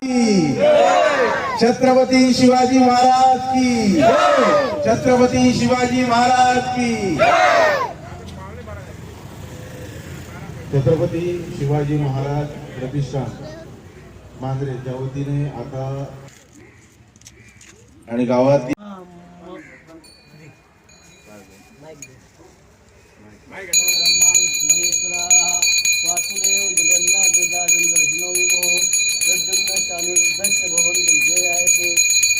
की छत्रपती शिवाजी महाराज की छत्रपती शिवाजी महाराज की छत्रपती शिवाजी महाराज प्रतिष्ठान मांजरेच्या वतीने आता आणि गावात वासुदेव जगन्नाथ दासन दर्शनो विभो प्रद्युम्न शानुर्दश्य भवन विजयायते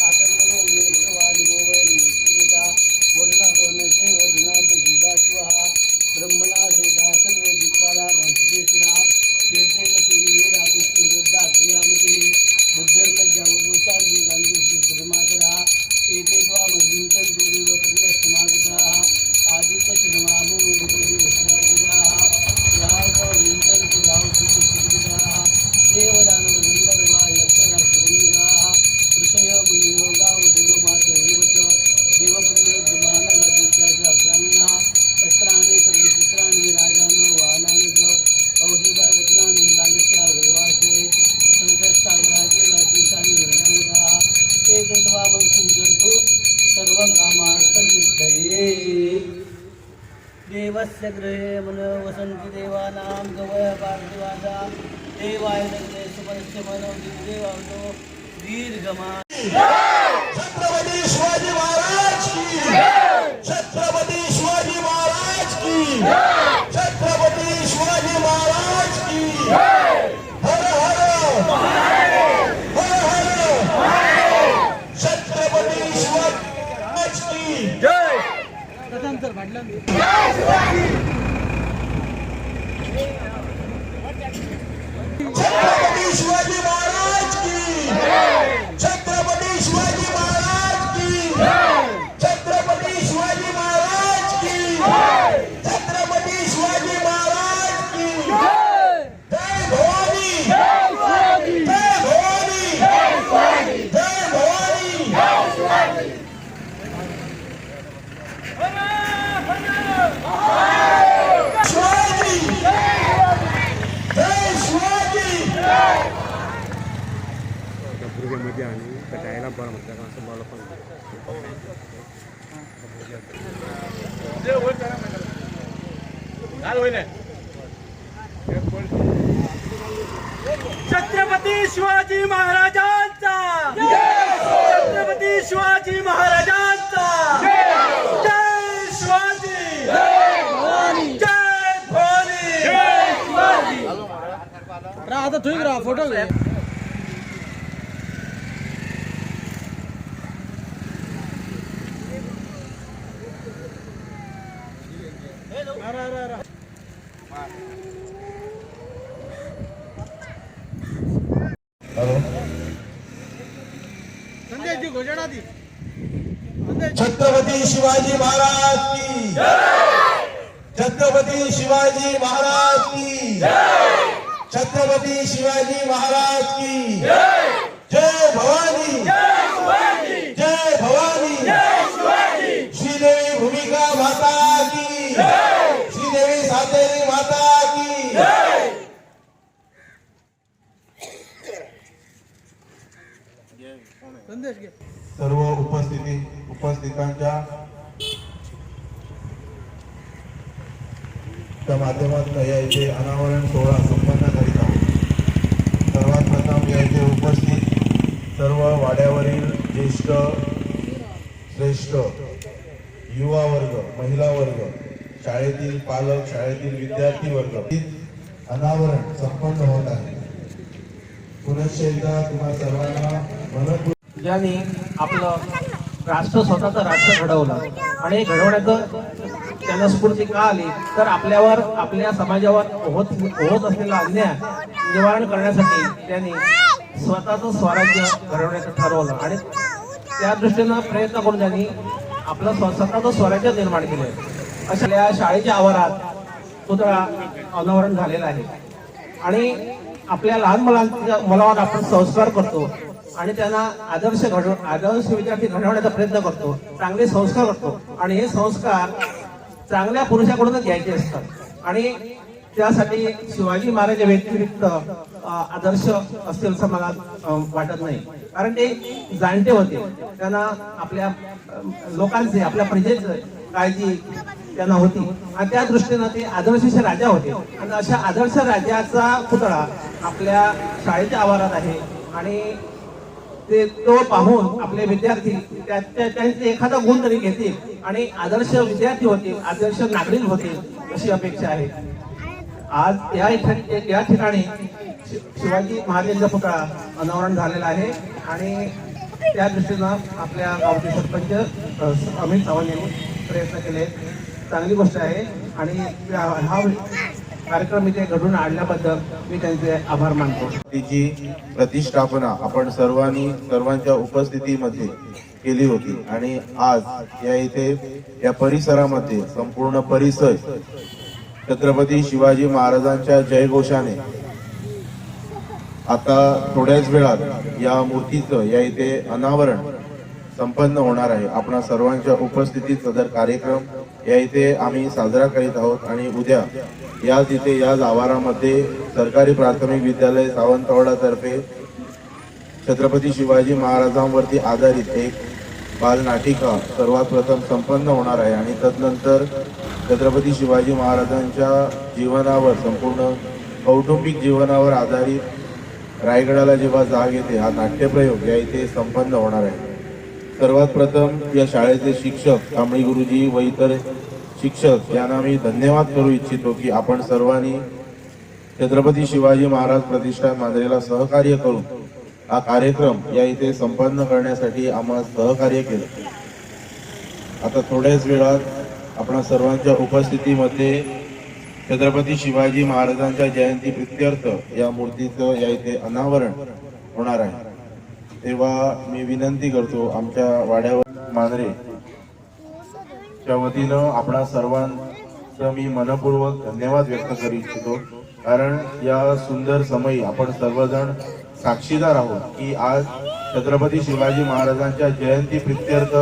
आकर्णो मे भगवान मोवय मूर्तिता वदना होनसे वदनाथ सीता स्वाहा ब्रह्मणा सीता सर्व दिक्पाला भाषेश्वरा कीर्तेन शिवीरा विष्णु श्रद्धा क्रियामती बुद्धिर्लज्जा गोसांती गांधी श्रीमातरा एते त्वा मधुंचन देव पुण्यसमागताः आदित्य चिन्मामु भूपति वसुधाः याव विंचन कुलाव सुखिताः देवदानव गंधर्वा यक्षरा सुरंगाः ऋषय मुनियोगा देव मातेवच देवपुण्य विमानः देवत्याच्या अभ्यांगना शस्त्राणि सर्वशस्त्राणि राजानो वाहनानि च औषधा रत्नानि लालस्या वैवासे संकटसागराचे राजेशानि निर्णयः एते त्वा मनसुंजन्तु सर्वकामार्थसिद्धये देवस्य गृहे मन वसन्ति देवानां गवय पार्थिवासा देवाय दग्धे सुपरिश्च मनो देवानो दीर्घमा छत्रपती शिवाजी महाराज की छत्रपती शिवाजी महाराज की छत्रपती शिवाजी महाराज की हर हर हर हर छत्रपती शिवाजी महाराज की जय कथांतर म्हटलं छत्रपती शिवाजी महाराज की छत्रपती शिवाजी महाराज की छत्रपती शिवाजी महाराज की छत्रपती शिवाजी महाराज की जय भवानी जय भवानी जय भवानी शिवाजी जय शिवाजी मध्ये आणि कटायला बरं म्हणतात असं मला पण छत्रपती शिवाजी महाराजांचा छत्रपती शिवाजी महाराजांचा जय शिवाजी जय भवानी आता तुम्ही राहा फोटो घे छत्रपती शिवाजी महाराज की छत्रपती शिवाजी महाराज की छत्रपती शिवाजी महाराज की जय भवानी जय भवानी श्रीदेवी भूमिका माता की श्रीदेवी सातेरी माता की सर्व उपस्थितांच्या माध्यमातून या इथे अनावरण सोहळा संपन्न करीत आहोत. सर्वात प्रथम या इथे उपस्थित सर्व वाड्यावरील ज्येष्ठ श्रेष्ठ युवा वर्ग, महिला वर्ग, शाळेतील पालक, शाळेतील विद्यार्थी वर्ग अनावरण संपन्न होत आहे. पुनश्च एकदा तुम्हा सर्वांना मनपूर्वक ज्यांनी आपलं राष्ट्र स्वतःचं राष्ट्र घडवलं आणि घडवण्याचं त्यांना स्फूर्ती का आली तर आपल्यावर आपल्या समाजावर होत असलेला अन्याय निवारण करण्यासाठी त्यांनी स्वतःचं स्वराज्य घडवण्याचं ठरवलं आणि त्या दृष्टीनं प्रयत्न करून त्यांनी आपलं स्वतःचं स्वराज्य निर्माण केलं. अशा शाळेच्या आवारात पुतळा अनावरण झालेला आहे आणि आपल्या लहान मुलांवर आपण संस्कार करतो आणि त्यांना आदर्श विद्यार्थी घडवण्याचा प्रयत्न करतो, चांगले संस्कार करतो आणि हे संस्कार चांगल्या पुरुषाकडूनच घ्यायचे असतात आणि त्यासाठी शिवाजी महाराज व्यतिरिक्त आदर्श असतील असं मला वाटत नाही, कारण ते जाणते होते. त्यांना आपल्या लोकांचे, आपल्या प्रजेचं काळजी त्यांना होती आणि त्या दृष्टीनं ते आदर्श राजा होते. आणि अशा आदर्श राजाचा पुतळा आपल्या शाळेच्या आवारात आहे आणि ते तो पाहून आपले विद्यार्थी त्यांचे एखादा गुण तरी घेतील आणि आदर्श विद्यार्थी होतील, आदर्श नागरिक होतील अशी अपेक्षा आहे. आज या ठिकाणी शिवाजी महाराजांचा पुतळा अनावरण झालेला आहे आणि त्या दृष्टीनं आपल्या गावचे सरपंच अमित सावंत यांनी प्रयत्न केले. चांगली गोष्ट आहे आणि हा कार्यक्रम इथे घडून आणल्याबद्दल मी त्यांचे आभार मानतो. तिची प्रतिष्ठापना आपण सर्वांच्या उपस्थितीमध्ये केली होती आणि आज या इथे या परिसरामध्ये संपूर्ण परिसर छत्रपती शिवाजी महाराजांच्या जयघोषाने आता थोड्याच वेळात या मूर्तीचं या इथे अनावरण संपन्न होणार आहे. आपणा सर्वांच्या उपस्थितीत सदर कार्यक्रम या इथे आम्ही साजरा करीत आहोत आणि उद्या याच इथे याच आवारामध्ये सरकारी प्राथमिक विद्यालय सावंतवाडातर्फे छत्रपती शिवाजी महाराजांवरती आधारित एक बालनाटिका सर्वात प्रथम संपन्न होणार आहे आणि तदनंतर छत्रपती शिवाजी महाराजांच्या जीवनावर, संपूर्ण कौटुंबिक जीवनावर आधारित रायगडाला जेव्हा जाग येते हा नाट्यप्रयोग या इथे संपन्न होणार आहे. सर्वात प्रथम या शाळेचे शिक्षक कांबळी गुरुजी व इतर शिक्षक यांना मी धन्यवाद करू इच्छितो की आपण सर्वांनी छत्रपती शिवाजी महाराज प्रतिष्ठान मांजरेला सहकार्य करून हा कार्यक्रम या इथे संपन्न करण्यासाठी आम्हाला सहकार्य केलं. आता थोड्याच वेळात आपणा सर्वांच्या उपस्थितीमध्ये छत्रपती शिवाजी महाराजांच्या जयंती प्रित्यर्थ या मूर्तीचं या इथे अनावरण होणार आहे. तेव्हा मी विनंती करतो आमच्या वाड्यावर मांजरे च्या वतीनं आपणा सर्वांचं मी मनपूर्वक धन्यवाद व्यक्त करू इच्छितो, कारण या सुंदर समयी आपण सर्वजण साक्षीदार आहोत की आज छत्रपती शिवाजी महाराजांच्या जयंती प्रित्यर्थ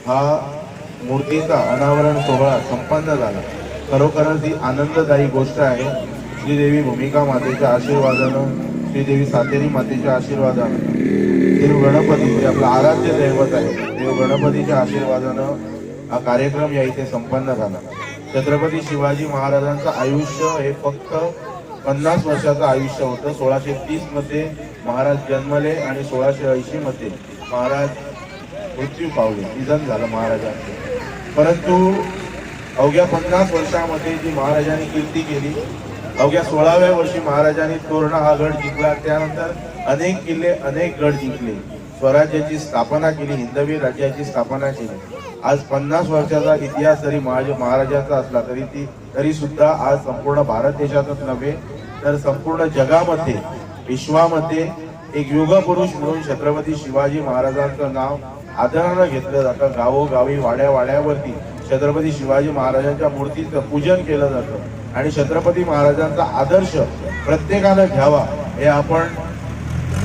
हा मूर्तीचा अनावरण सोहळा संपन्न झाला. खरोखरच ही आनंददायी गोष्ट आहे. श्रीदेवी भूमिका मातेच्या आशीर्वादानं, श्रीदेवी सातेरी मातेच्या आशीर्वादानं, देव गणपती जे आपलं आराध्य दैवत आहे, देव गणपतीच्या आशीर्वादानं हा कार्यक्रम या इथे संपन्न झाला. छत्रपती शिवाजी महाराजांचं आयुष्य हे फक्त 50 वर्षाचं आयुष्य होतं. 1630 मध्ये महाराज जन्मले आणि 1680 मध्ये महाराज मृत्यू पावले, निधन झालं महाराजांचे. परंतु अवघ्या 50 वर्षामध्ये जी महाराजांनी कीर्ती केली, अवघ्या 16व्या वर्षी महाराजांनी तोरणा हा गड जिंकला, त्यानंतर अनेक किल्ले, अनेक गड जिंकले, स्वराज्याची स्थापना केली, हिंदवी राज्याची स्थापना केली. आज 50 वर्षाचा इतिहास जरी महाराजांचा असला तरी सुद्धा आज संपूर्ण भारत देशातच नव्हे तर संपूर्ण जगामध्ये, विश्वामध्ये एक युगपुरुष म्हणून छत्रपती शिवाजी महाराजांचं नाव आदरानं घेतलं जातं. गावोगावी, वाड्यावरती छत्रपती शिवाजी महाराजांच्या मूर्तीचं पूजन केलं जातं आणि छत्रपती महाराजांचा आदर्श प्रत्येकानं घ्यावा हे आपण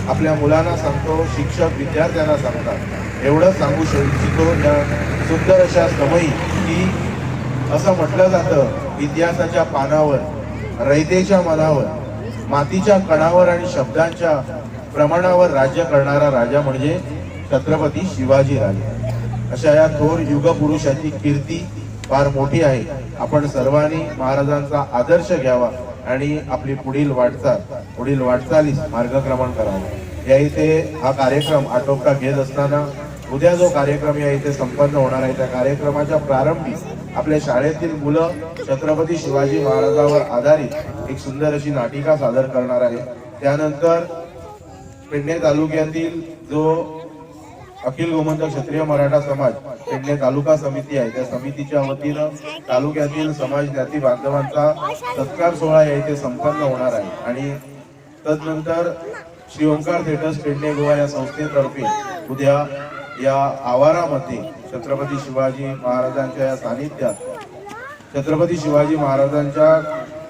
आपल्या मुलांना सांगतो, शिक्षक विद्यार्थ्यांना सांगतात. एवढं सांगू इच्छितो या सुंदर अशा समयी की असं म्हटलं जातं इतिहासाच्या पानावर, रयतेच्या मनावर, मातीच्या कणावर आणि शब्दांच्या प्रमाणावर राज्य करणारा राजा म्हणजे छत्रपती शिवाजी राजे. अशा या थोर युगपुरुषाची कीर्ती फार मोठी आहे. आपण सर्वांनी महाराजांचा आदर्श घ्यावा आणि आपली पुढील वाटचालीस मार्गक्रमण करावा. या इथे हा कार्यक्रम आटोपता घेत असताना उद्या जो कार्यक्रम या इथे संपन्न होणार आहे त्या कार्यक्रमाच्या प्रारंभी आपल्या शाळेतील मुलं छत्रपती शिवाजी महाराजांवर आधारित एक सुंदर अशी नाटिका सादर करणार आहे. त्यानंतर पेडणे तालुक्यातील जो अखिल गोमंतक क्षत्रिय मराठा समाज पेडणे तालुका समिती आहे त्या समितीच्या वतीनं तालुक्यातील समाज ज्ञाती बांधवांचा सत्कार सोहळा या इथे संपन्न होणार आहे आणि तदनंतर श्री ओंकार थिएटर्स पेडणे गोवा या संस्थेतर्फे उद्या या आवारामध्ये छत्रपती शिवाजी महाराजांच्या या सानिध्यात छत्रपती शिवाजी महाराजांच्या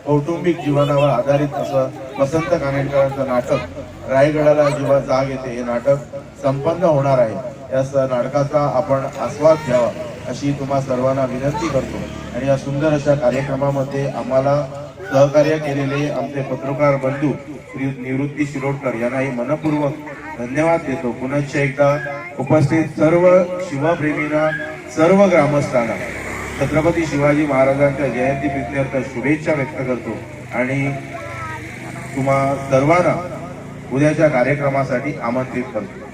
कौटुंबिक जीवनावर आधारित असं वसंत कानेटकरांचं नाटक रायगडाला जेव्हा जाग येते हे नाटक संपन्न होणार आहे. या नाटकाचा आपण आस्वाद घ्यावा अशी तुम्हा सर्वांना विनंती करतो आणि या सुंदर अशा कार्यक्रमामध्ये आम्हाला सहकार्य केलेले आमचे पत्रकार बंधू श्री निवृत्ती शिरोडकर यांनाही मनपूर्वक धन्यवाद देतो. पुनश्च एकदा उपस्थित सर्व शिवप्रेमींना, सर्व ग्रामस्थांना छत्रपती शिवाजी महाराजांच्या जयंती प्रीत्यर्थ शुभेच्छा व्यक्त करतो आणि तुम्हा सर्वांना उद्याच्या कार्यक्रमासाठी आमंत्रित करतो.